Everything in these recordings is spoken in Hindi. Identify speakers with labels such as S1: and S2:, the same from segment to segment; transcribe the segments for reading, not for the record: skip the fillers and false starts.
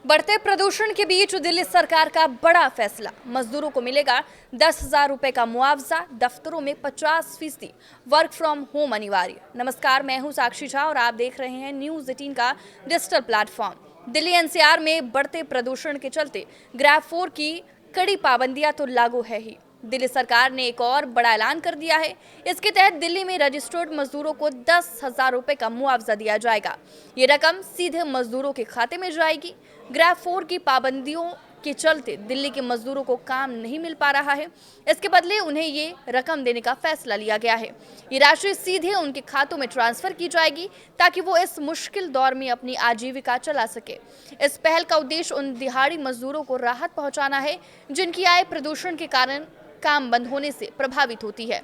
S1: बढ़ते प्रदूषण के बीच दिल्ली सरकार का बड़ा फैसला। मजदूरों को मिलेगा 10,000 रुपए का मुआवजा, दफ्तरों में 50% वर्क फ्रॉम होम अनिवार्य। नमस्कार, मैं हूं साक्षी झा और आप देख रहे हैं न्यूज 18 का डिजिटल प्लेटफॉर्म। दिल्ली एनसीआर में बढ़ते प्रदूषण के चलते ग्रैब 4 की कड़ी पाबंदियां तो लागू है ही। दिल्ली सरकार ने एक और बड़ा ऐलान कर दिया है। इसके तहत दिल्ली में रजिस्टर्ड मजदूरों को 10,000 रुपए का मुआवजा दिया जाएगा। ये रकम सीधे मजदूरों के खाते में जाएगी। ग्रैब 4 की पाबंदियों के चलते दिल्ली के मजदूरों को काम नहीं मिल पा रहा है। इसके बदले उन्हें ये रकम देने का फैसला लिया गया है। ये राशि सीधे उनके खातों में ट्रांसफर की जाएगी ताकि वो इस मुश्किल दौर में अपनी आजीविका चला सके। इस पहल का उद्देश्य उन दिहाड़ी मजदूरों को राहत पहुंचाना है जिनकी आय प्रदूषण के कारण काम बंद होने से प्रभावित होती है।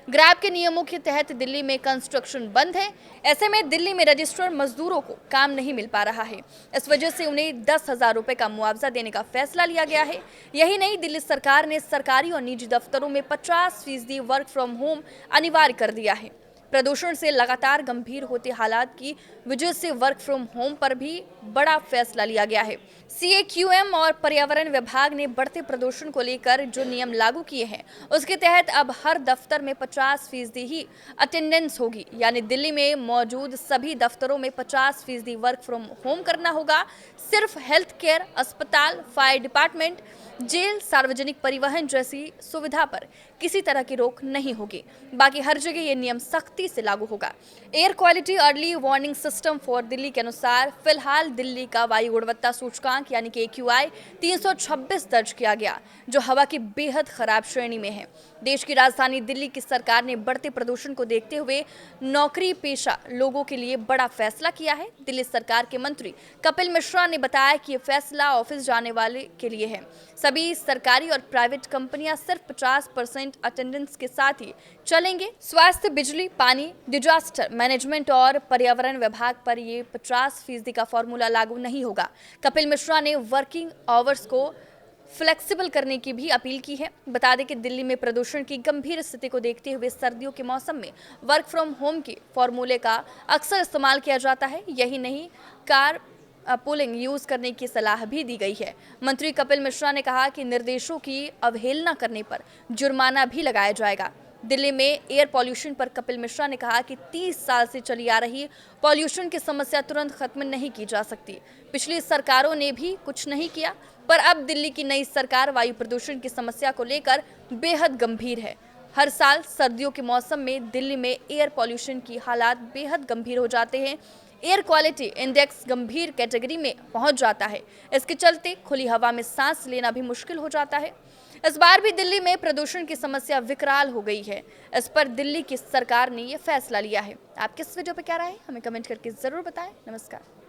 S1: ग्रैब के नियमों के तहत दिल्ली में कंस्ट्रक्शन बंद है। ऐसे में दिल्ली में रजिस्टर्ड मजदूरों को काम नहीं मिल पा रहा है। इस वजह से उन्हें 10,000 रुपए का मुआवजा देने का फैसला लिया गया है। यही नहीं, दिल्ली सरकार ने सरकारी और निजी दफ्तरों में 50% वर्क फ्रॉम होम अनिवार्य कर दिया है। प्रदूषण से लगातार गंभीर होते हालात की वजह से वर्क फ्रॉम होम पर भी बड़ा फैसला लिया गया है। CAQM और पर्यावरण विभाग ने बढ़ते प्रदूषण को लेकर जो नियम लागू किए हैं, उसके तहत अब हर दफ्तर में 50% ही अटेंडेंस होगी। यानी दिल्ली में मौजूद सभी दफ्तरों में 50% वर्क फ्रॉम होम करना होगा। सिर्फ हेल्थ केयर, अस्पताल, फायर डिपार्टमेंट, जेल, सार्वजनिक परिवहन जैसी सुविधा पर किसी तरह की रोक नहीं होगी। बाकी हर जगह ये नियम सख्ती से लागू होगा। Air quality early warning system for Delhi के अनुसार फिलहाल दिल्ली का वायु गुणवत्ता सूचकांक यानी कि AQI 326 दर्ज किया गया, जो हवा की बेहद खराब श्रेणी में है। देश की राजधानी दिल्ली की सरकार ने बढ़ते प्रदूषण को देखते हुए नौकरी पेशा लोगों के लिए बड़ा फैसला किया है। दिल्ली सरकार के मंत्री कपिल मिश्रा ने बताया कि यह फैसला ऑफिस जाने वाले के लिए है। सभी सरकारी और प्राइवेट कंपनियां सिर्फ 50% अटेंडेंस के साथ ही चलेंगे। स्वास्थ्य, बिजली, पानी, डिजास्टर मैनेजमेंट और पर्यावरण विभाग पर ये 50% का फॉर्मूला लागू नहीं होगा। कपिल मिश्रा ने वर्किंग आवर्स को फ्लेक्सिबल करने की भी अपील की है। बता दें कि दिल्ली में प्रदूषण की गंभीर स्थिति को देखते हुए सर्दियों के मौसम में वर्क फ्रॉम होम के फॉर्मूले का अक्सर इस्तेमाल किया जाता है। यही नहीं, कार पुलिंग यूज करने की सलाह भी दी गई है। मंत्री कपिल मिश्रा ने कहा कि निर्देशों की अवहेलना करने पर जुर्माना भी लगाया जाएगा। दिल्ली में एयर पॉल्यूशन पर कपिल मिश्रा ने कहा कि 30 साल से चली आ रही पॉल्यूशन की समस्या तुरंत खत्म नहीं की जा सकती। पिछली सरकारों ने भी कुछ नहीं किया, पर अब दिल्ली की नई सरकार वायु प्रदूषण की समस्या को लेकर बेहद गंभीर है। हर साल सर्दियों के मौसम में दिल्ली में एयर पॉल्यूशन की हालात बेहद गंभीर हो जाते हैं। एयर क्वालिटी इंडेक्स गंभीर कैटेगरी में पहुंच जाता है। इसके चलते खुली हवा में सांस लेना भी मुश्किल हो जाता है। इस बार भी दिल्ली में प्रदूषण की समस्या विकराल हो गई है। इस पर दिल्ली की सरकार ने यह फैसला लिया है। आप किस वीडियो पे क्या राय है, हमें कमेंट करके जरूर बताएं। नमस्कार।